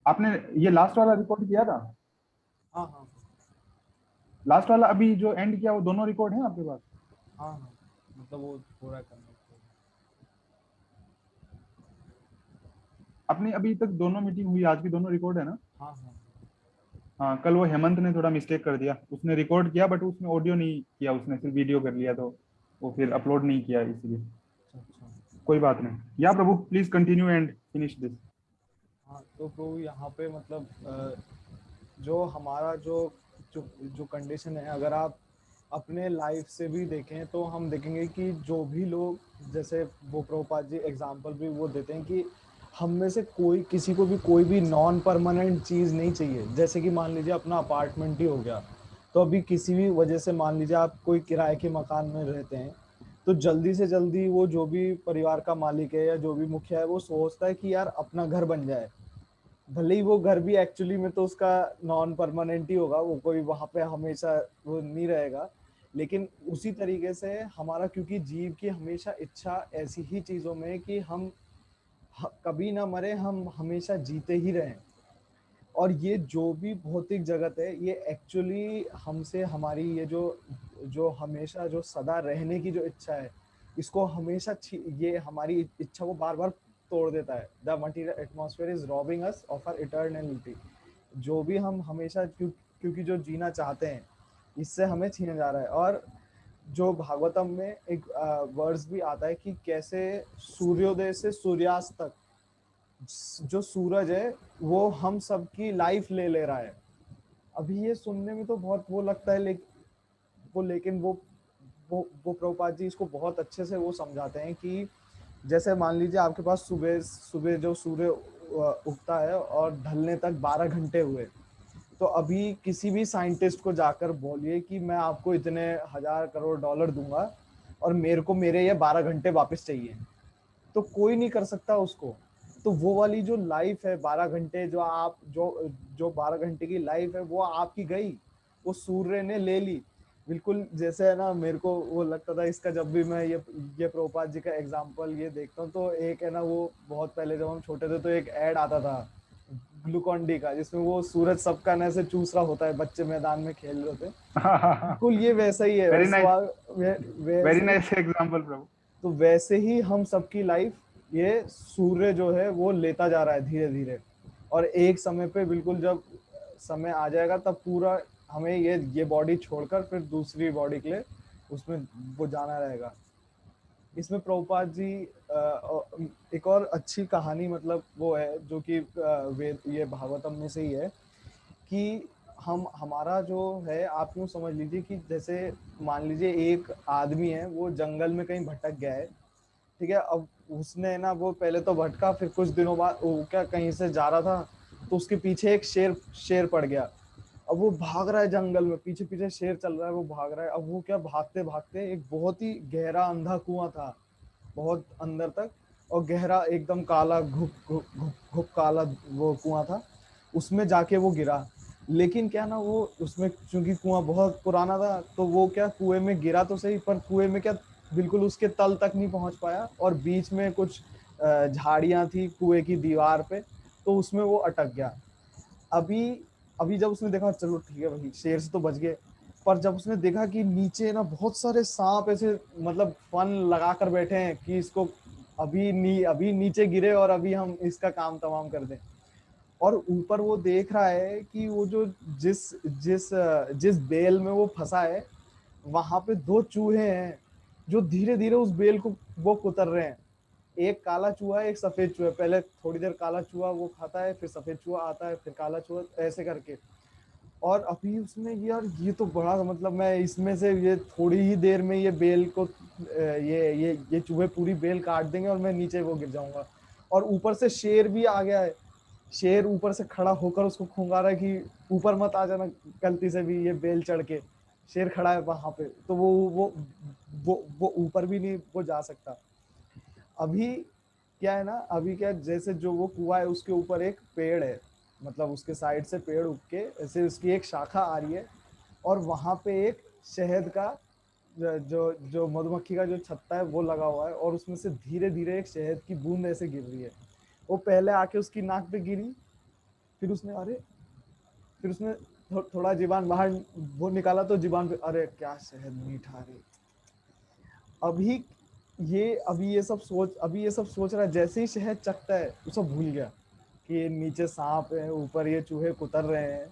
आपने ये लास्ट वाला रिकॉर्ड किया था? हाँ हाँ लास्ट वाला अभी जो एंड किया वो दोनों रिकॉर्ड हैं आपके पास? हाँ हाँ, मतलब वो पूरा करना है। अपनी अभी तक दोनों मीटिंग हुई, आज की दोनों रिकॉर्ड है ना? हाँ हाँ। हाँ, कल वो हेमंत ने थोड़ा मिस्टेक कर दिया, उसने रिकॉर्ड किया बट उसने ऑडियो नहीं किया, उसने सिर्फ वीडियो कर लिया, तो वो फिर अपलोड नहीं किया इसलिए। अच्छा अच्छा। कोई बात नहीं। या प्रभु, please continue and finish this. हाँ तो प्रभु यहाँ पे मतलब जो हमारा जो जो जो कंडीशन है, अगर आप अपने लाइफ से भी देखें तो हम देखेंगे कि जो भी लोग, जैसे वो प्रभुपाद जी एग्जाम्पल भी वो देते हैं कि हम में से कोई किसी को भी कोई भी नॉन परमानेंट चीज़ नहीं चाहिए। जैसे कि मान लीजिए अपना अपार्टमेंट ही हो गया, तो अभी किसी भी वजह से मान लीजिए आप कोई किराए के मकान में रहते हैं, तो जल्दी से जल्दी वो जो भी परिवार का मालिक है या जो भी मुखिया है वो सोचता है कि यार अपना घर बन जाए। भले ही वो घर भी एक्चुअली में तो उसका नॉन परमानेंट ही होगा, वो कोई वहां पे हमेशा वो नहीं रहेगा। लेकिन उसी तरीके से हमारा, क्योंकि जीव की हमेशा इच्छा ऐसी ही चीजों में कि हम कभी ना मरे, हम हमेशा जीते ही रहें। और ये जो भी भौतिक जगत है ये एक्चुअली हमसे हमारी ये जो जो हमेशा जो सदा रहने की जो इच्छा है, इसको हमेशा ये हमारी इच्छा को बार बार तोड़ देता है। The material atmosphere is robbing us of our eternality. जो भी हम हमेशा क्योंकि जो जीना चाहते हैं इससे हमें छीना जा रहा है। और जो भागवतम में एक वर्ड्स भी आता है कि कैसे सूर्योदय से सूर्यास्त तक जो सूरज है वो हम सबकी लाइफ ले ले रहा है। अभी ये सुनने में तो बहुत वो लगता है, लेकिन वो प्रभुपाद जी इसको बहुत अच्छे से वो समझाते हैं कि जैसे मान लीजिए आपके पास सुबह सुबह जो सूर्य उगता है और ढलने तक 12 घंटे हुए, तो अभी किसी भी साइंटिस्ट को जाकर बोलिए कि मैं आपको इतने हजार करोड़ डॉलर दूंगा और मेरे को मेरे ये 12 घंटे वापस चाहिए, तो कोई नहीं कर सकता उसको। तो वो वाली जो लाइफ है 12 घंटे, जो आप जो 12 घंटे की लाइफ है वो आपकी गई, वो सूर्य ने ले ली। बिल्कुल जैसे है ना, मेरे को वो लगता था इसका, जब भी मैं ये प्रभुपाद जी का एग्जाम्पल ये देखता हूँ, तो एक है ना वो बहुत पहले जब हम छोटे थे तो एक ऐड आता था ग्लूकॉन डी का, जिसमें वो सूरज सबका ना ऐसे चूस रहा होता है, बच्चे मैदान में खेल रहे होते हैं। बिल्कुल ये वैसा ही है। वेरी नाइस, वेरी वैसे ही, नाइस एग्जांपल प्रभु। तो वैसे ही हम सबकी लाइफ ये सूर्य जो है वो लेता जा रहा है धीरे धीरे। और एक समय पे बिल्कुल जब समय आ जाएगा तब पूरा हमें ये बॉडी छोड़कर फिर दूसरी बॉडी के लिए उसमें वो जाना रहेगा। इसमें प्रभुपाद जी एक और अच्छी कहानी मतलब वो है जो कि वेद ये भागवतम में से ही है कि हम हमारा जो है, आप यूँ समझ लीजिए कि जैसे मान लीजिए एक आदमी है वो जंगल में कहीं भटक गया है, ठीक है। अब उसने ना वो पहले तो भटका, फिर कुछ दिनों बाद वो क्या कहीं से जा रहा था, तो उसके पीछे एक शेर शेर पड़ गया। अब वो भाग रहा है जंगल में, पीछे पीछे शेर चल रहा है, वो भाग रहा है। अब वो क्या, भागते भागते एक बहुत ही गहरा अंधा कुआं था, बहुत अंदर तक, और गहरा एकदम काला घुप घुप घुप घुप काला वो कुआं था। उसमें जाके वो गिरा। लेकिन क्या ना, वो उसमें चूंकि कुआं बहुत पुराना था, तो वो क्या कुएं में गिरा तो सही, पर कुएं में क्या बिल्कुल उसके तल तक नहीं पहुंच पाया, और बीच में कुछ झाड़ियां थी कुएं की दीवार पे, तो उसमें वो अटक गया। अभी अभी जब उसने देखा चलो ठीक है भाई, शेर से तो बच गए, पर जब उसने देखा कि नीचे ना बहुत सारे सांप ऐसे मतलब फन लगा कर बैठे हैं कि इसको अभी नीचे गिरे और अभी हम इसका काम तमाम कर दें। और ऊपर वो देख रहा है कि वो जो जिस जिस जिस बेल में वो फंसा है, वहां पे दो चूहे हैं जो धीरे धीरे उस बेल को वो कुतर रहे हैं। एक काला चूहा है, एक सफेद चूहा है। पहले थोड़ी देर काला चूहा वो खाता है, फिर सफेद चूहा आता है, फिर काला चूहा, ऐसे करके। और अभी उसने यार ये तो बड़ा मतलब, मैं इसमें से ये थोड़ी ही देर में ये बेल को ये चूहे पूरी बेल काट देंगे और मैं नीचे वो गिर जाऊंगा। और ऊपर से शेर भी आ गया है। शेर ऊपर से खड़ा होकर उसको खूंगा रहा है कि ऊपर मत आ जाना गलती से भी ये बेल चढ़ के। शेर खड़ा है वहां पे, तो वो ऊपर भी नहीं वो जा सकता। अभी क्या है ना, अभी क्या जैसे जो वो कुआ है उसके ऊपर एक पेड़ है, मतलब उसके साइड से पेड़ उग के ऐसे उसकी एक शाखा आ रही है, और वहां पे एक शहद का जो जो मधुमक्खी का जो छत्ता है वो लगा हुआ है, और उसमें से धीरे धीरे एक शहद की बूंद ऐसे गिर रही है। वो पहले आके उसकी नाक पे गिरी, फिर उसने अरे फिर उसने थोड़ा जीवान बाहर वो निकाला तो जीवान पे अरे क्या शहद मीठा रे। अभी अभी ये सब सोच रहा है, जैसे ही शहद चखता है वो सब भूल गया कि ये नीचे सांप है, ऊपर ये चूहे कुतर रहे हैं।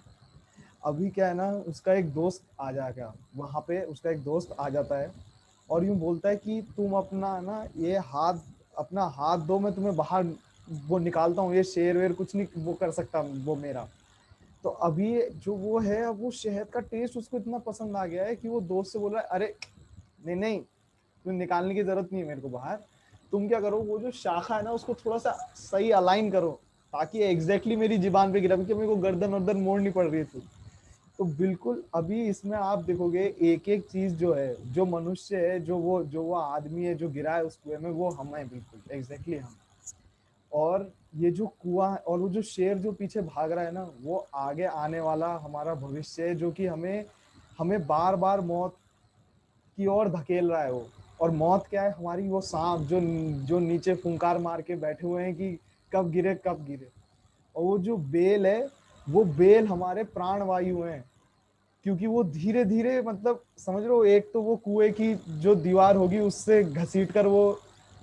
अभी क्या है ना, उसका एक दोस्त आ जाएगा वहां पे, उसका एक दोस्त आ जाता है और यूं बोलता है कि तुम अपना ना ये हाथ, अपना हाथ दो, मैं तुम्हें बाहर वो निकालता हूँ, ये शेर वेर कुछ नहीं वो कर सकता वो मेरा। तो अभी जो वो है, अब वो शहद का टेस्ट उसको इतना पसंद आ गया है कि वो दोस्त से बोल रहा है अरे नहीं नहीं, तुम्हें निकालने की जरूरत नहीं है मेरे को बाहर, तुम क्या करो वो जो शाखा है ना उसको थोड़ा सा सही अलाइन करो ताकि एग्जैक्टली मेरी जीबान पे गिरा, क्योंकि मेरे को गर्दन वर्दन मोड़नी पड़ रही थी। तो बिल्कुल अभी इसमें आप देखोगे एक एक चीज जो है, जो मनुष्य है, जो वो आदमी है जो गिरा है उस कुएं में, वो हम है, बिल्कुल एग्जैक्टली हम। और ये जो कुआं और वो जो शेर जो पीछे भाग रहा है ना, वो आगे आने वाला हमारा भविष्य है, जो कि हमें हमें बार बार मौत की ओर धकेल रहा है वो। और मौत क्या है हमारी, वो सांप जो जो नीचे फुंकार मार के बैठे हुए हैं कि कब गिरे कब गिरे। और वो जो बेल है, वो बेल हमारे प्राण वायु हैं, क्योंकि वो धीरे धीरे मतलब समझ रहे हो, एक तो वो कुएं की जो दीवार होगी उससे घसीट कर वो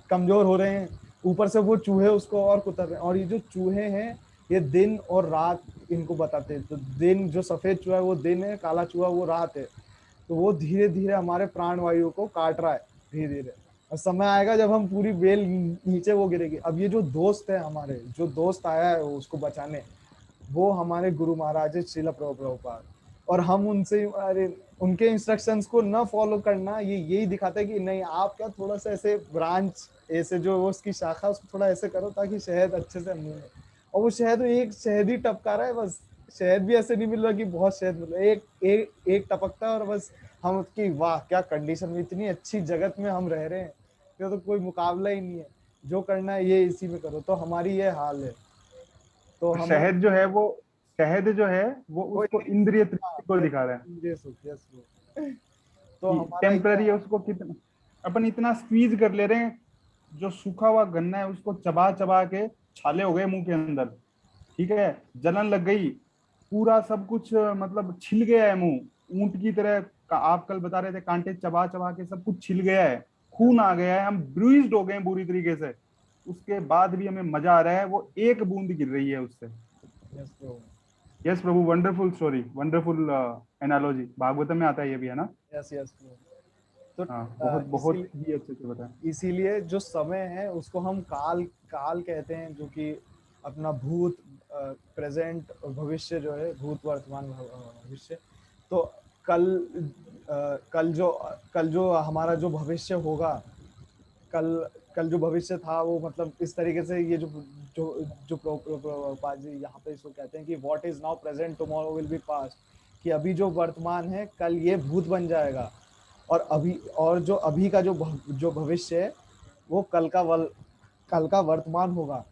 कमजोर हो रहे हैं, ऊपर से वो चूहे उसको और कुतर रहे हैं। और ये जो चूहे हैं ये दिन और रात इनको बताते हैं, तो दिन जो सफेद चूहा है वो दिन है, काला चूहा वो रात है। तो वो धीरे धीरे हमारे प्राण वायु को काट रहा है धीरे धीरे। और समय आएगा जब हम पूरी बेल नीचे वो गिरेगी। अब ये जो दोस्त है हमारे, जो दोस्त आया है वो उसको बचाने, वो हमारे गुरु महाराज श्रील प्रभुपाद। और हम उनसे अरे उनके इंस्ट्रक्शंस को न फॉलो करना, ये यही दिखाता है कि नहीं आप क्या थोड़ा सा ऐसे ब्रांच ऐसे जो वो उसकी शाखा उसको थोड़ा ऐसे करो ताकि शहद अच्छे से मुंह में। और वो शहद एक शहद ही टपका रहा है बस, शहद भी ऐसे नहीं मिल रहा कि बहुत शहद मिल रहा है, एक टपकता है और बस हम उसकी वाह क्या कंडीशन में, इतनी अच्छी जगत में हम रह रहे हैं, तो कोई मुकाबला ही नहीं है, जो करना है ये इसी में करो। तो हमारी ये हाल है। तो हमें शहद जो है वो, शहद जो है वो वो उसको इंद्रिय तृप्ति को दिखा रहा है इंद्रिय सुख, यस ब्रो। तो कि हमारा ये टेम्पररी है उसको, कितना अपन इतना स्क्वीज कर ले रहे हैं। जो सूखा हुआ गन्ना है उसको चबा चबा के छाले हो गए मुंह के अंदर, ठीक है, जलन लग गई, पूरा सब कुछ मतलब छिल गया है मुंह, ऊंट की तरह आप कल बता रहे थे कांटे चबा चबा के सब कुछ छिल गया है, खून आ गया है, हम ब्रूइज्ड हो गए हैं बुरी तरीके से। उसके बाद भी हमें मजा आ रहा है, वो एक बूंद गिर रही है उससे। Yes bro. यस प्रभु, wonderful story, wonderful analogy, Bhagavatam में आता है ये भी, है ना? Yes yes bro. तो हाँ, बहुत बहुत इसीलिए ही अच्छे से बताया। इसीलिए जो समय है उसको हम काल काल कहते हैं, जो कि अपना भूत प्रेजेंट भविष्य जो है, भूत वर्तमान भविष्य। तो कल कल जो हमारा जो भविष्य होगा, कल कल जो भविष्य था वो मतलब इस तरीके से, ये जो जो जो प्रभुपाद जी यहाँ पे इसको कहते हैं कि what is now present tomorrow will be past, कि अभी जो वर्तमान है कल ये भूत बन जाएगा। और अभी और जो अभी का जो भविष्य है वो कल का वर्तमान होगा।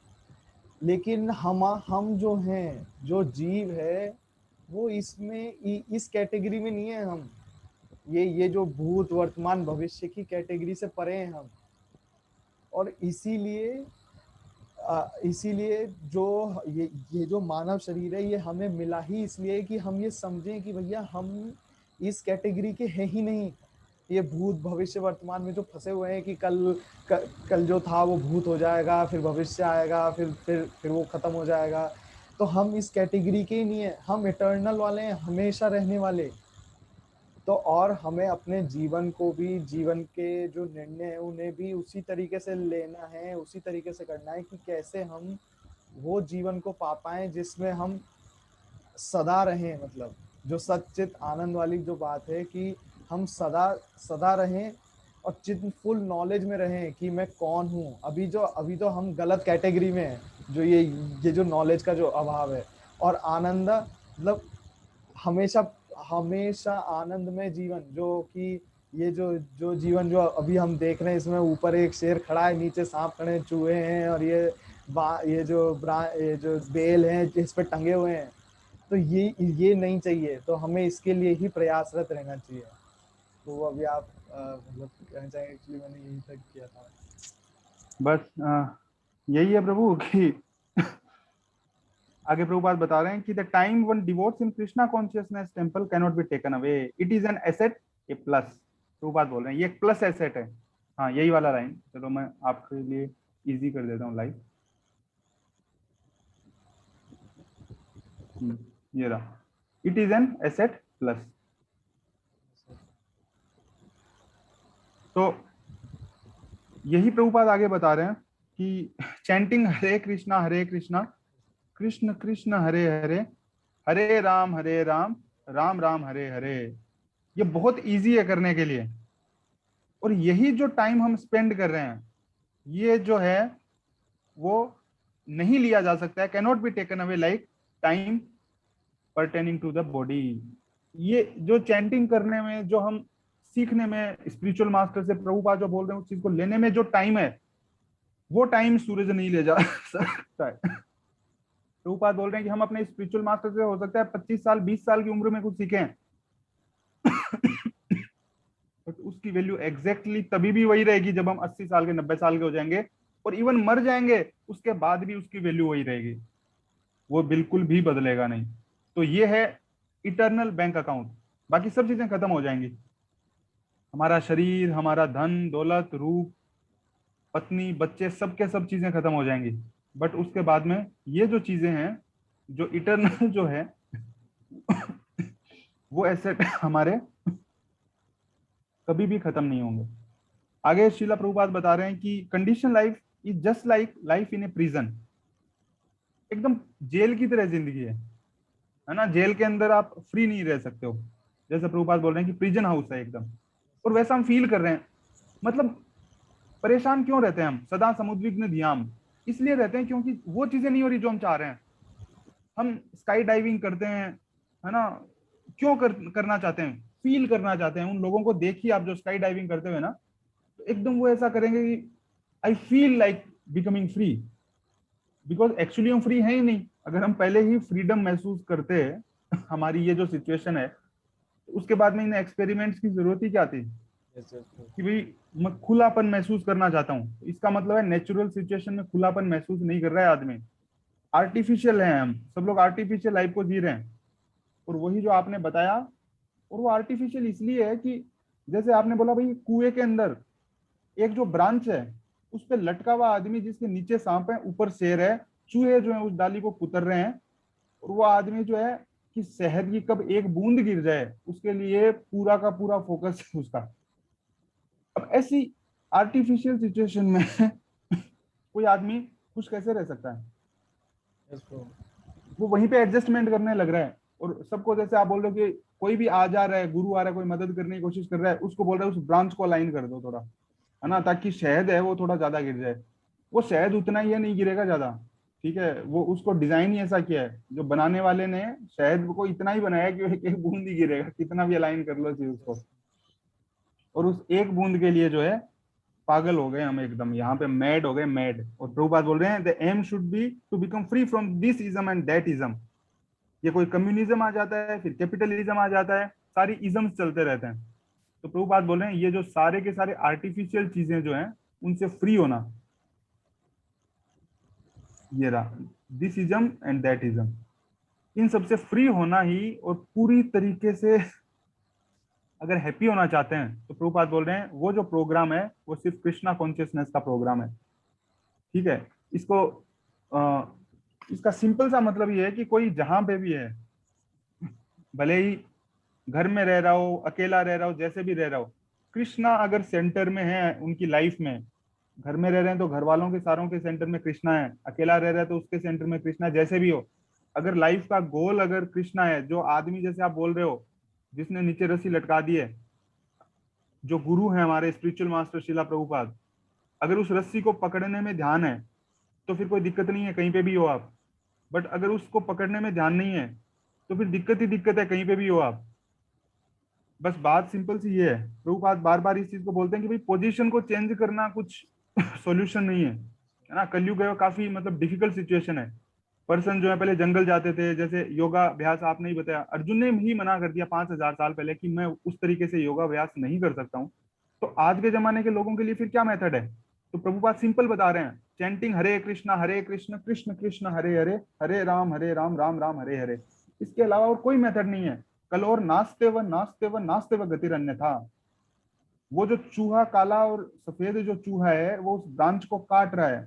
लेकिन हम जो हैं, जो जीव है, वो इसमें इस कैटेगरी में नहीं है हम। ये जो भूत वर्तमान भविष्य की कैटेगरी से परे हैं हम। और इसीलिए जो ये जो मानव शरीर है ये हमें मिला ही इसलिए कि हम ये समझें कि भैया हम इस कैटेगरी के हैं ही नहीं। ये भूत भविष्य वर्तमान में जो फंसे हुए हैं कि कल जो था वो भूत हो जाएगा, फिर भविष्य आएगा, फिर वो खत्म हो जाएगा। तो हम इस कैटेगरी के ही नहीं है, हम इटर्नल वाले हैं, हमेशा रहने वाले। तो और हमें अपने जीवन को भी, जीवन के जो निर्णय है उन्हें भी उसी तरीके से लेना है, उसी तरीके से करना है कि कैसे हम वो जीवन को पा पाए जिसमें हम सदा रहें। मतलब जो सच्चित आनंद वाली जो बात है कि हम सदा सदा रहें और चित फुल नॉलेज में रहें कि मैं कौन हूँ। अभी तो हम गलत कैटेगरी में हैं, जो ये जो नॉलेज का जो अभाव है। और आनंद मतलब हमेशा हमेशा आनंद में जीवन, जो कि ये जो जीवन जो अभी हम देख रहे हैं, इसमें ऊपर एक शेर खड़ा है, नीचे सांप खड़े हैं, चूहे हैं, और ये जो बेल हैं जिस पे टंगे हुए हैं। तो ये नहीं चाहिए, तो हमें इसके लिए ही प्रयासरत रहना चाहिए। तो वो अभी आप मतलब कहना चाहेंगे, एक्चुअली मैंने यही तक किया था। बस यही है प्रभु कि आगे प्रभुपाद बता रहे हैं कि the time one devotees in Krishna consciousness temple cannot be taken away, it is an asset, A plus. Prabhupada बोल रहे हैं ये एक प्लस एसेट है। हाँ यही वाला लाइन, चलो मैं आपके लिए इजी कर देता हूँ लाइव। ये रहा, it is an asset plus. तो यही प्रभुपाद आगे बता रहे हैं कि चैंटिंग हरे कृष्णा कृष्ण कृष्ण हरे हरे, हरे राम राम राम हरे हरे, ये बहुत इजी है करने के लिए। और यही जो टाइम हम स्पेंड कर रहे हैं, ये जो है वो नहीं लिया जा सकता है, cannot be taken away like time pertaining to the body. ये जो चैंटिंग करने में, जो हम सीखने में, स्पिरिचुअल मास्टर से प्रभुपाद जो बोल रहे हैं उस चीज को लेने में जो टाइम है, वो टाइम सूरज नहीं ले जा सकता है। प्रभुपाद बोल रहे हैं कि हम अपने स्पिरिचुअल मास्टर से हो सकता है 25 साल 20 साल की उम्र में कुछ सीखें, बट उसकी वैल्यू एग्जैक्टली तभी भी वही रहेगी जब हम 80 साल के 90 साल के हो जाएंगे, और इवन मर जाएंगे उसके बाद भी उसकी वैल्यू वही रहेगी, वो बिल्कुल भी बदलेगा नहीं। तो ये है इटर्नल बैंक अकाउंट। बाकी सब चीजें खत्म हो जाएंगी, हमारा शरीर, हमारा धन दौलत, रूप, पत्नी, बच्चे, सबके सब चीजें खत्म हो जाएंगी, बट उसके बाद में ये जो चीजें हैं, जो इटर्नल जो है वो एसेट हमारे कभी भी खत्म नहीं होंगे। आगे शिला प्रभुपाद बता रहे हैं कि condition life is just like life in a prison, एकदम जेल की तरह जिंदगी है ना। जेल के अंदर आप फ्री नहीं रह सकते हो, जैसे प्रभुपाद बोल रहे हैं कि प्रिजन हाउस है एकदम, और वैसा हम फील कर रहे हैं। मतलब परेशान क्यों रहते हैं हम, सदा समुद्विग्न धियाम, इसलिए रहते हैं क्योंकि वो चीजें नहीं हो रही जो हम चाह रहे हैं। हम स्काई डाइविंग करते हैं, है ना, क्यों करना चाहते हैं, फील करना चाहते हैं। उन लोगों को देखिए आप जो स्काई डाइविंग करते हुए ना, तो एकदम वो ऐसा करेंगे कि I feel like becoming free, because actually हम फ्री हैं ही नहीं। अगर हम पहले ही फ्रीडम महसूस करते हमारी ये जो सिचुएशन है, तो उसके बाद में इन एक्सपेरिमेंट्स की जरूरत ही क्या थी। कि भाई मैं खुलापन महसूस करना चाहता हूँ, इसका मतलब है नेचुरल सिचुएशन में खुलापन महसूस नहीं कर रहा है आदमी, आर्टिफिशियल है। हम सब लोग आर्टिफिशियल लाइफ को जी रहे हैं। और वही जो आपने बताया, और वो आर्टिफिशियल इसलिए है कि जैसे आपने बोला भाई कुएं के अंदर एक जो ब्रांच है उस पे लटका हुआ आदमी, जिसके नीचे सांप है ऊपर शेर है, चूहे जो है उस डाली को कुतर रहे हैं, और वो आदमी जो है कि शहद की कब एक बूंद गिर जाए उसके लिए पूरा का पूरा फोकस है उसका। अब ऐसी आर्टिफिशियल सिचुएशन में कोई आदमी खुश कैसे रह सकता है। वो वहीं पे एडजस्टमेंट करने लग रहा है, और सबको, जैसे आप बोल रहे हो कि कोई भी आ जा रहा है, गुरु आ रहा है, कोई मदद करने की कोशिश कर रहा है, उसको बोल रहा है उस ब्रांच को अलाइन कर दो थोड़ा, है ना, ताकि शहद है वो थोड़ा ज्यादा गिर जाए। वो शहद उतना ही है, नहीं गिरेगा ज्यादा, ठीक है। वो उसको डिजाइन ही ऐसा किया है, जो बनाने वाले ने शहद को इतना ही बनाया कि एक एक बूंद ही गिरेगा, कितना भी अलाइन कर लो चीज उसको। और उस एक बूंद के लिए जो है पागल हो गए हम एकदम, यहाँ पे मैड हो गए, मैड। और प्रभुपाद बोल रहे हैं the aim should be to become free from this ism and that ism. ये कोई कम्युनिज्म आ जाता है, फिर कैपिटलिज्म आ जाता है, सारी इज्म्स चलते रहते हैं। तो प्रभुपाद बोल रहे हैं ये जो सारे के सारे आर्टिफिशियल चीजें जो हैं उनसे फ्री होना, ये रहा this ism and that ism, इन सबसे फ्री होना ही, और पूरी तरीके से अगर हैप्पी होना चाहते हैं तो प्रभुपाद बोल रहे हैं वो जो प्रोग्राम है वो सिर्फ कृष्णा कॉन्शियसनेस का प्रोग्राम है। ठीक है, इसको इसका सिंपल सा मतलब ये है कि कोई जहां पे भी है, भले ही घर में रह रहा हो, अकेला रह रहा हो, जैसे भी रह रहा हो, कृष्णा अगर सेंटर में है उनकी लाइफ में, घर में रह रहे हैं तो घर वालों के सारों के सेंटर में कृष्णा है, अकेला रह रहा है तो उसके सेंटर में कृष्णा है, जैसे भी हो। अगर लाइफ का गोल अगर कृष्णा है, जो आदमी जैसे आप बोल रहे हो जिसने नीचे रस्सी लटका दी है, जो गुरु है हमारे स्पिरिचुअल मास्टर शिला प्रभुपाद, अगर उस रस्सी को पकड़ने में ध्यान है तो फिर कोई दिक्कत नहीं है, कहीं पे भी हो आप। बट अगर उसको पकड़ने में ध्यान नहीं है तो फिर दिक्कत ही दिक्कत है, कहीं पे भी हो आप। बस बात सिंपल सी ये है, प्रभुपाद बार बार इस चीज को बोलते हैं कि भाई पोजीशन को चेंज करना कुछ सॉल्यूशन नहीं है ना। कलयुग है, काफी मतलब डिफिकल्ट सिचुएशन है। पर्सन जो है पहले जंगल जाते थे, जैसे योगा अभ्यास आपने ही बताया, अर्जुन ने ही मना कर दिया 5,000 साल पहले कि मैं उस तरीके से योगा अभ्यास नहीं कर सकता हूँ। तो आज के जमाने के लोगों के लिए फिर क्या मेथड है, तो प्रभुपाद सिंपल बता रहे हैं, चैंटिंग हरे कृष्ण कृष्ण कृष्ण हरे हरे, हरे राम राम राम हरे हरे। इसके अलावा और कोई मेथड नहीं है। कलोर नास्ते व गतिरन्य था। वो जो चूहा, काला और सफेद जो चूहा है, वो उस ब्रांच को काट रहा है,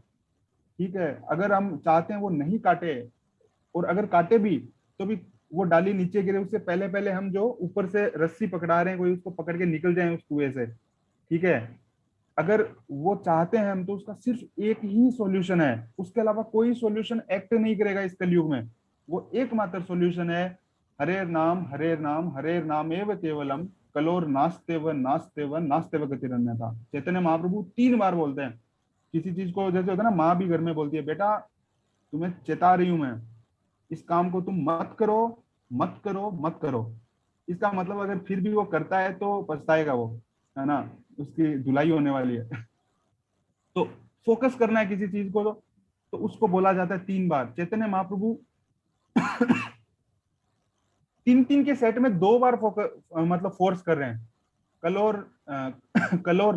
ठीक है। अगर हम चाहते हैं वो नहीं काटे, और अगर काटे भी तो भी वो डाली नीचे गिरे, उससे पहले पहले हम जो ऊपर से रस्सी पकड़ा रहे हैं, कोई उसको पकड़ के निकल जाए उस कुएं से, ठीक है। अगर वो चाहते हैं हम, तो उसका सिर्फ एक ही सॉल्यूशन है, उसके अलावा कोई सॉल्यूशन एक्ट नहीं करेगा इस कलयुग में। वो एकमात्र सॉल्यूशन है, हरे नाम एव केवलम, कलोर नास्ते व गतिरन्य था। चैतन्य महाप्रभु 3 बार बोलते हैं किसी चीज को। जैसे होता है ना, माँ भी घर में बोलती है, बेटा तुम्हें चेता रही हूं मैं, इस काम को तुम मत करो, मत करो, मत करो। इसका मतलब अगर फिर भी वो करता है तो पछताएगा वो, है ना, उसकी धुलाई होने वाली है। तो फोकस करना है किसी चीज को, तो उसको बोला जाता है 3 बार। चैतन्य महाप्रभु 3-3 के सेट में 2 बार फोकस, मतलब फोर्स कर रहे हैं। कलोर कलोर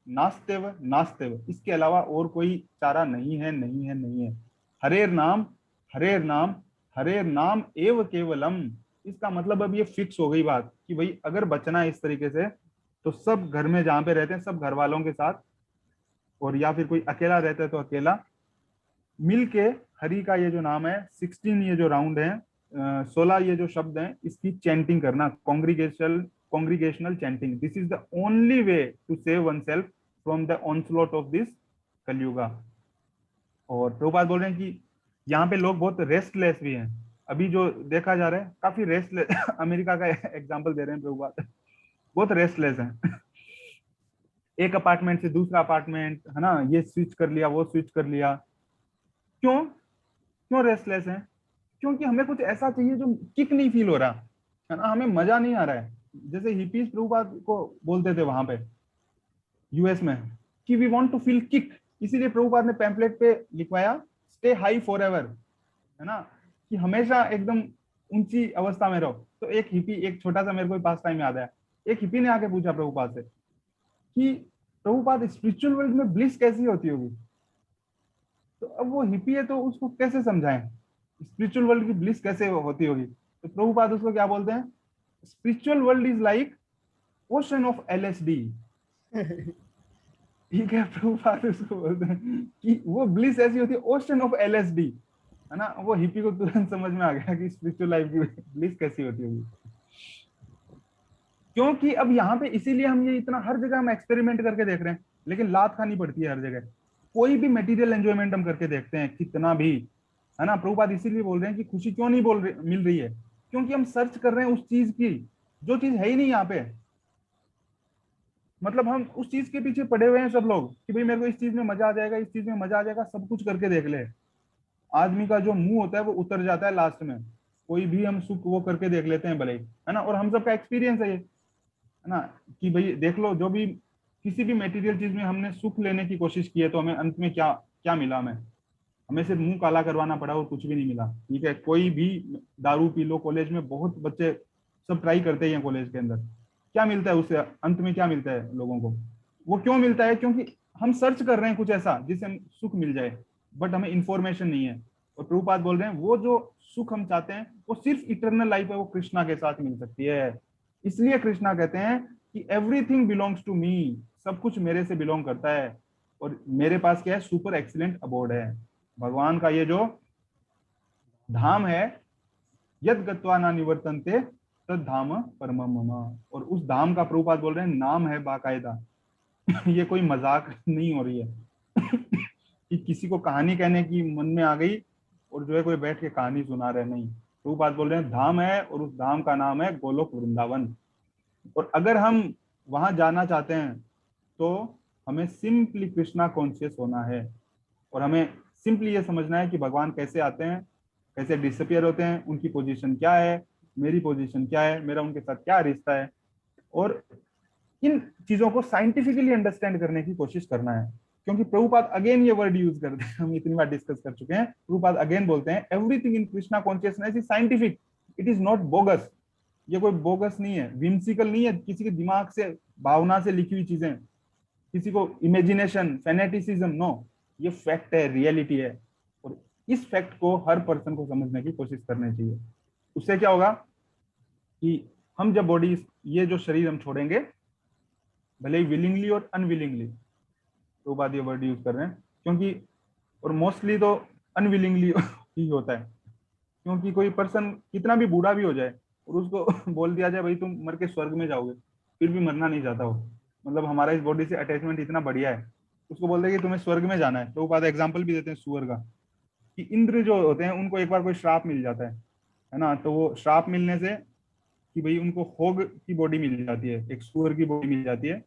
नास्तेव, इसके अलावा और कोई चारा नहीं है, नहीं है, नहीं है। हरेर नाम हरेर नाम हरेर नाम एव केवलम। इसका मतलब अब ये फिक्स हो गई बात कि भाई अगर बचना है इस तरीके से, तो सब घर में जहां पे रहते हैं, सब घर वालों के साथ, और या फिर कोई अकेला रहता है तो अकेला मिल के, हरि का ये जो नाम है, 16 ये जो राउंड है, 16 ये जो शब्द हैं, इसकी चैंटिंग करना, congregational chanting. This is the only way to save oneself from the onslaught of this Kaliyuga. और प्रभुपाद बोल रहे हैं कि यहाँ पे लोग बहुत रेस्टलेस भी हैं। अभी जो देखा जा रहा है काफी रेस्टलेस अमेरिका का एग्जांपल दे रहे हैं प्रभुपाद, बहुत रेस्टलेस हैं। एक अपार्टमेंट से दूसरा अपार्टमेंट, है ना, ये स्विच कर लिया, वो स्विच कर लिया। क्यों क्यों रेस्टलेस हैं? क्योंकि हमें कुछ ऐसा चाहिए जो किक नहीं फील हो रहा, है ना, हमें मजा नहीं आ रहा है। जैसे हिपीज प्रभुपाद को बोलते थे वहां पे यूएस में कि we want to feel kick, इसीलिए प्रभुपाद ने पैम्पलेट पे लिखवाया स्टे हाई फॉर एवर, है ना, कि हमेशा एकदम ऊंची अवस्था में रहो। तो एक हिपी, एक छोटा सा मेरे को पास टाइम याद आया, एक हिपी ने आके पूछा प्रभुपाद से कि प्रभुपाद स्पिरिचुअल वर्ल्ड में ब्लिस कैसी होती होगी। तो अब वो हिपी है, तो उसको कैसे समझाएं स्पिरिचुअल वर्ल्ड की ब्लिस कैसे होती होगी। तो प्रभुपाद उसको क्या बोलते हैं, spiritual world is like ocean of LSD. ठीक है, प्रभुपाद उसको बोलते हैं कि वो ब्लिस ऐसी होती है ओशन ऑफ एलएसडी, है ना। वो हिपी को तुरंत समझ में आ गया कि स्पिरिचुअल लाइफ की ब्लिस कैसी होती होगी। क्योंकि अब यहाँ पे इसीलिए हम ये इतना हर जगह हम एक्सपेरिमेंट करके देख रहे हैं, लेकिन लात खानी पड़ती है हर जगह। कोई भी मटेरियल एंजॉयमेंट हम करके देखते हैं कितना भी, है ना। प्रभुपाद इसीलिए बोल रहे हैं कि खुशी क्यों नहीं मिल रही है, क्योंकि हम सर्च कर रहे हैं उस चीज की जो चीज है ही नहीं यहाँ पे। मतलब हम उस चीज के पीछे पड़े हुए हैं सब लोग कि भाई मेरे को इस चीज में मजा आ जाएगा, इस चीज में मजा आ जाएगा, सब कुछ करके देख ले। आदमी का जो मुंह होता है वो उतर जाता है लास्ट में। कोई भी हम सुख वो करके देख लेते हैं भले ही, है ना। और हम सबका एक्सपीरियंस है ये, है ना, कि भाई देख लो, जो भी किसी भी मटेरियल चीज में हमने सुख लेने की कोशिश की है, तो हमें अंत में क्या क्या मिला, हमें सिर्फ मुंह काला करवाना पड़ा और कुछ भी नहीं मिला। ठीक है, कोई भी दारू पी लो, कॉलेज में बहुत बच्चे सब ट्राई करते ही हैं कॉलेज के अंदर, क्या मिलता है उससे, अंत में क्या मिलता है लोगों को? वो क्यों मिलता है? क्योंकि हम सर्च कर रहे हैं कुछ ऐसा जिससे हम सुख मिल जाए, बट हमें इंफॉर्मेशन नहीं है। और प्रभुपाद बोल रहे हैं वो जो सुख हम चाहते हैं वो सिर्फ इटर्नल लाइफ है, वो कृष्णा के साथ मिल सकती है। इसलिए कृष्णा कहते हैं कि एवरीथिंग बिलोंग्स टू मी, सब कुछ मेरे से बिलोंग करता है, और मेरे पास क्या है, सुपर एक्सीलेंट अबोर्ड है। भगवान का ये जो धाम है, यद गत्वा ना निवर्तन्ते तद धाम परमम मम, और उस धाम का प्रभुपाद बोल रहे हैं नाम है बाकायदा। ये कोई मजाक नहीं हो रही है कि किसी को कहानी कहने की मन में आ गई और जो है कोई बैठ के कहानी सुना रहे, नहीं। प्रभुपाद बोल रहे हैं धाम है, और उस धाम का नाम है गोलोक वृंदावन। और अगर हम वहां जाना चाहते हैं तो हमें सिंपली कृष्णा कॉन्शियस होना है, और हमें सिंपली ये समझना है कि भगवान कैसे आते हैं, कैसे डिसअपियर होते हैं, उनकी पोजीशन क्या है, मेरी पोजीशन क्या है, मेरा उनके साथ क्या रिश्ता है, और इन चीजों को साइंटिफिकली अंडरस्टैंड करने की कोशिश करना है। क्योंकि प्रभुपाद अगेन ये वर्ड यूज करते हैं, हम इतनी बार डिस्कस कर चुके हैं, प्रभुपाद अगेन बोलते हैं everything in Krishna consciousness is scientific, it is not bogus. ये कोई बोगस नहीं है, विम्सिकल नहीं है, किसी के दिमाग से भावना से लिखी हुई चीजें, किसी को इमेजिनेशन, फेनेटिसिज्म, नो, ये फैक्ट है, रियलिटी है। और इस फैक्ट को हर पर्सन को समझने की कोशिश करनी चाहिए। उससे क्या होगा कि हम जब बॉडी, ये जो शरीर हम छोड़ेंगे, भले ही विलिंगली और अनविलिंगली, तो बात ये वर्ड यूज कर रहे हैं, क्योंकि और मोस्टली तो अनविलिंगली ही होता है। क्योंकि कोई पर्सन कितना भी बूढ़ा भी हो जाए और उसको बोल दिया जाए भाई तुम मर के स्वर्ग में जाओगे, फिर भी मरना नहीं चाहता वो। मतलब हमारा इस बॉडी से अटैचमेंट इतना बढ़िया है, उसको बोलते हैं कि तुम्हें स्वर्ग में जाना है, तो वो बात एग्जाम्पल भी देते हैं सुअर का, कि इंद्र जो होते हैं उनको एक बार कोई श्राप मिल जाता है ना, तो वो श्राप मिलने से कि भाई उनको होग की बॉडी मिल जाती है, एक सुअर की बॉडी मिल जाती है,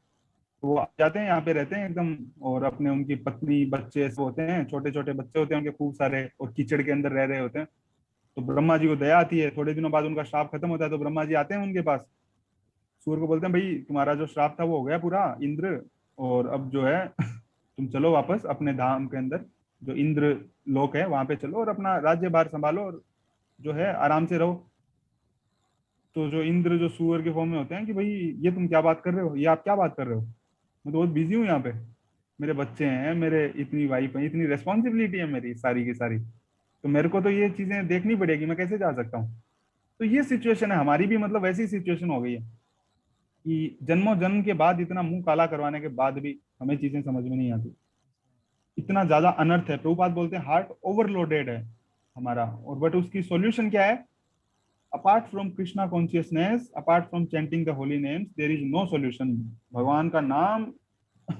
तो वो आ जाते हैं यहाँ पे रहते हैं एकदम, और अपने उनकी पत्नी बच्चे ऐसे होते हैं, छोटे छोटे बच्चे होते हैं उनके खूब सारे, और कीचड़ के अंदर रह रहे होते हैं। तो ब्रह्मा जी को दया आती है, थोड़े दिनों बाद उनका श्राप खत्म होता है, तो ब्रह्मा जी आते हैं उनके पास, सूर्य को बोलते हैं भाई तुम्हारा जो श्राप था वो हो गया पूरा इंद्र, और अब जो है तुम चलो वापस अपने धाम के अंदर, जो इंद्र लोक है वहां पे चलो, और अपना राज्य भार संभालो, और जो है आराम से रहो। तो जो इंद्र जो सुअर के फॉर्म में होते हैं कि भाई ये तुम क्या बात कर रहे हो, ये आप क्या बात कर रहे हो, मैं तो बहुत बिजी हूँ यहाँ पे, मेरे बच्चे हैं, मेरे इतनी वाइफ है, इतनी रेस्पॉन्सिबिलिटी है मेरी सारी की सारी, तो मेरे को तो ये चीजें देखनी पड़ेगी, मैं कैसे जा सकता हूँ। तो ये सिचुएशन है हमारी भी, मतलब वैसी सिचुएशन हो गई है कि जन्मों जन्म के बाद इतना मुंह काला करवाने के बाद भी हमें चीजें समझ में नहीं आती, इतना ज्यादा अनर्थ है। प्रभुपाद बोलते हैं हार्ट ओवरलोडेड है हमारा, और बट उसकी सॉल्यूशन क्या है? Apart from Krishna consciousness, apart from chanting the holy names, there is no solution. भगवान का नाम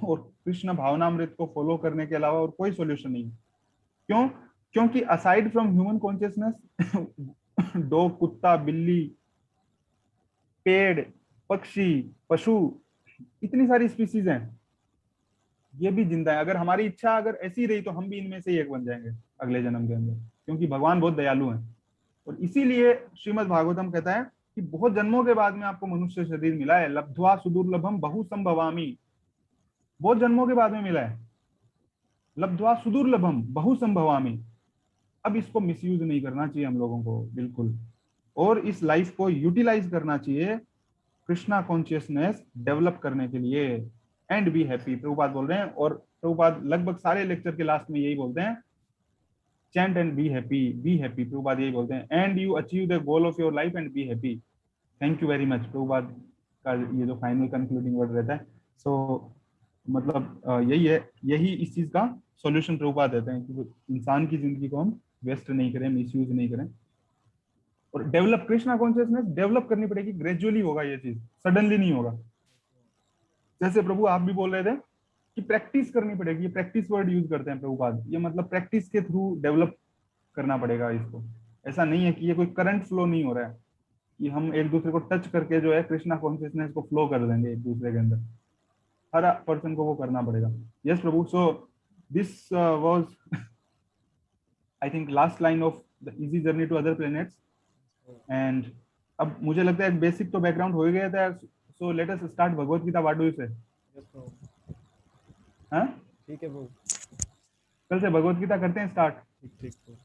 और कृष्ण भावनामृत को फॉलो करने के अलावा और कोई सॉल्यूशन नहीं। क्यों? क्योंकि aside from human consciousness dog, कुत्ता, बिल्ली, पेड़, पक्षी, पशु, इतनी सारी स्पीसीज हैं, ये भी जिंदा है। अगर हमारी इच्छा अगर ऐसी रही तो हम भी इनमें से ही एक बन जाएंगे अगले जन्म के अंदर, क्योंकि भगवान बहुत दयालु हैं। और इसीलिए श्रीमद् भागवतम कहता है कि बहुत जन्मों के बाद में आपको मनुष्य शरीर मिला है, लब्ध्वा सुदुर्लभम बहु संभवामी, बहुत जन्मों के बाद में मिला है, लब्ध्वा सुदुर्लभम बहु संभवामी। अब इसको मिसयूज नहीं करना चाहिए हम लोगों को बिल्कुल, और इस लाइफ को यूटिलाइज करना चाहिए कृष्णा कॉन्शियसनेस डेवलप करने के लिए, एंड बी हैप्पी। प्रभुपाद बोल रहे हैं, और प्रभुपाद लगभग सारे लेक्चर के लास्ट में यही बोलते हैं, chant and be happy, be happy. Prabhupada यही बोलते हैं, and you achieve the goal of your life and be happy. Thank you very much. Prabhupada का ये जो फाइनल कंक्लूडिंग वर्ड रहता है, सो मतलब यही है, यही इस चीज का सॉल्यूशन प्रभुपाद देते हैं कि इंसान की जिंदगी को हम वेस्ट नहीं करें, मिसयूज नहीं करें, और डेवलप कृष्णा कॉन्शियसनेस डेवलप करनी पड़ेगी, ग्रेजुअली होगा ये चीज, सडनली नहीं होगा। जैसे प्रभु आप भी बोल रहे थे कि प्रैक्टिस करनी पड़ेगी, ये प्रैक्टिस वर्ड यूज करते हैं प्रभुपाद, ये मतलब प्रैक्टिस के थ्रू डेवलप करना पड़ेगा इसको। ऐसा नहीं है कि ये कोई करंट फ्लो नहीं हो रहा है कि हम एक दूसरे को टच करके जो है कृष्णा कॉन्शियसनेस को फ्लो कर देंगे एक दूसरे के अंदर, हर पर्सन को वो करना पड़ेगा। Yes Prabhu, so this was I think last line of the easy journey to other planets. And अब मुझे लगता है बेसिक तो बैकग्राउंड हो ही गया था, so let us start Bhagavad Gita. What do you say? हाँ, ठीक है वो, कल से भगवत गीता करते हैं स्टार्ट। ठीक ठीक वो।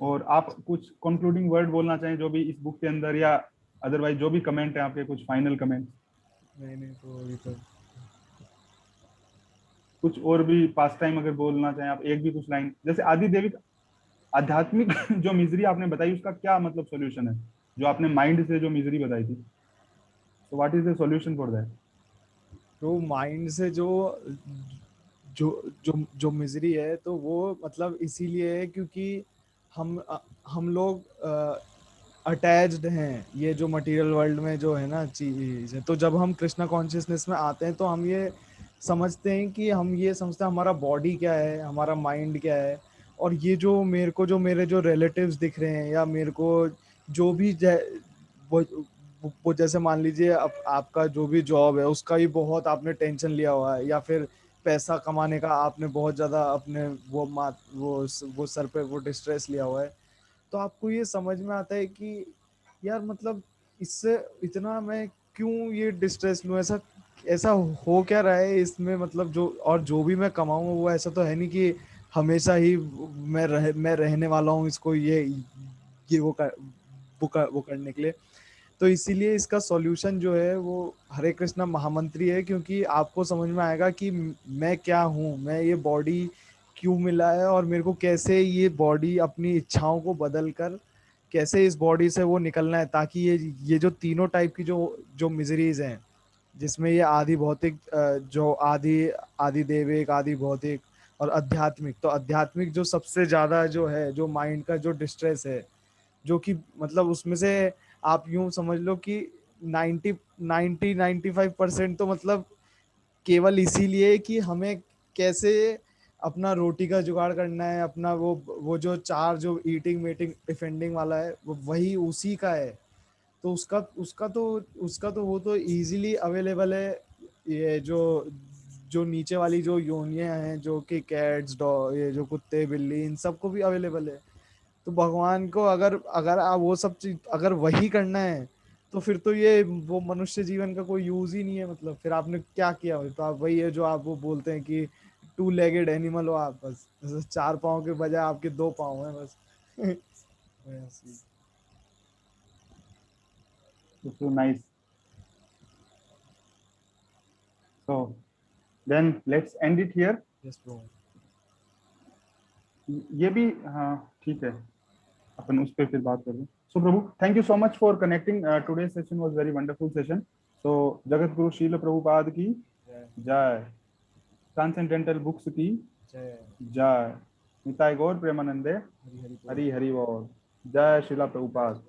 और आप कुछ कंक्लूडिंग वर्ड बोलना चाहें जो भी इस बुक के अंदर, या अदरवाइज जो भी कमेंट है आपके, कुछ फाइनल कमेंट, नहीं नहीं, तो अभी तो कुछ और भी पास टाइम अगर बोलना चाहें आप, एक भी कुछ लाइन, जैसे आदि देविक आध्यात्मिक जो मिजरी आपने बताई उसका क्या मतलब सॉल्यूशन है, जो आपने माइंड से जो मिजरी बताई थी, so what is the solution for that? तो माइंड से जो जो जो जो मिजरी है, तो वो मतलब इसीलिए है क्योंकि हम लोग अटैच्ड हैं ये जो मटेरियल वर्ल्ड में जो है ना चीज है। तो जब हम कृष्णा कॉन्शियसनेस में आते हैं तो हम ये समझते हैं कि हम ये समझते हैं हमारा बॉडी क्या है, हमारा माइंड क्या है, और ये जो मेरे को जो मेरे जो रिलेटिव्स दिख रहे हैं, या मेरे को जो भी वो वो जैसे मान लीजिए आपका जो भी जॉब है उसका ही बहुत आपने टेंशन लिया हुआ है, या फिर पैसा कमाने का आपने बहुत ज्यादा अपने वो सर पे वो डिस्ट्रेस लिया हुआ है। तो आपको ये समझ में आता है कि यार मतलब इससे इतना मैं क्यों ये डिस्ट्रेस लूं, ऐसा ऐसा हो क्या रहा है इसमें, मतलब जो और जो भी मैं कमाऊं वो ऐसा तो है नहीं कि हमेशा ही मैं रहने वाला हूँ इसको ये वो करने के लिए। तो इसीलिए इसका सॉल्यूशन जो है वो हरे कृष्णा महामंत्री है, क्योंकि आपको समझ में आएगा कि मैं क्या हूँ, मैं ये बॉडी क्यों मिला है, और मेरे को कैसे ये बॉडी अपनी इच्छाओं को बदल कर कैसे इस बॉडी से वो निकलना है, ताकि ये जो तीनों टाइप की जो जो मिजरीज हैं, जिसमें ये आदि भौतिक, जो आदि आदि देविक, आदि भौतिक और आध्यात्मिक, तो आध्यात्मिक जो सबसे ज्यादा जो है, जो माइंड का जो डिस्ट्रेस है, जो कि मतलब उसमें से आप यूं समझ लो कि 95% तो मतलब केवल इसीलिए कि हमें कैसे अपना रोटी का जुगाड़ करना है, अपना वो जो चार जो ईटिंग मीटिंग डिफेंडिंग वाला है, वो वही उसी का है। तो उसका तो वो तो इजीली अवेलेबल है। ये जो जो नीचे वाली जो योनियां हैं, जो कि कैट्स, डॉग, ये जो कुत्ते बिल्ली, इन सबको भी अवेलेबल है। तो भगवान को अगर अगर आप वो सब चीज अगर वही करना है, तो फिर तो ये वो मनुष्य जीवन का कोई यूज ही नहीं है। मतलब फिर आपने क्या किया? तो आप वही है जो आप वो बोलते हैं कि टू लेगेड एनिमल हो आप, बस जैसे चार पाँव के बजाय आपके दो पाँव हैं बस। ऐसे So nice. So then let's end it here. Yes bro. ये भी हाँ ठीक है, अपन उस पर फिर बात करें। सो प्रभु, thank you so much for connecting, today session was very wonderful session. So Jagat Guru शील प्रभुपाद की जय जय, ट्रांसेंडेंटल बुक्स की जय। जय, निताई गौर प्रेमानंदे, हरि हरि बोल। हरि हरि बोल। जय शिला जय प्रभुपाद।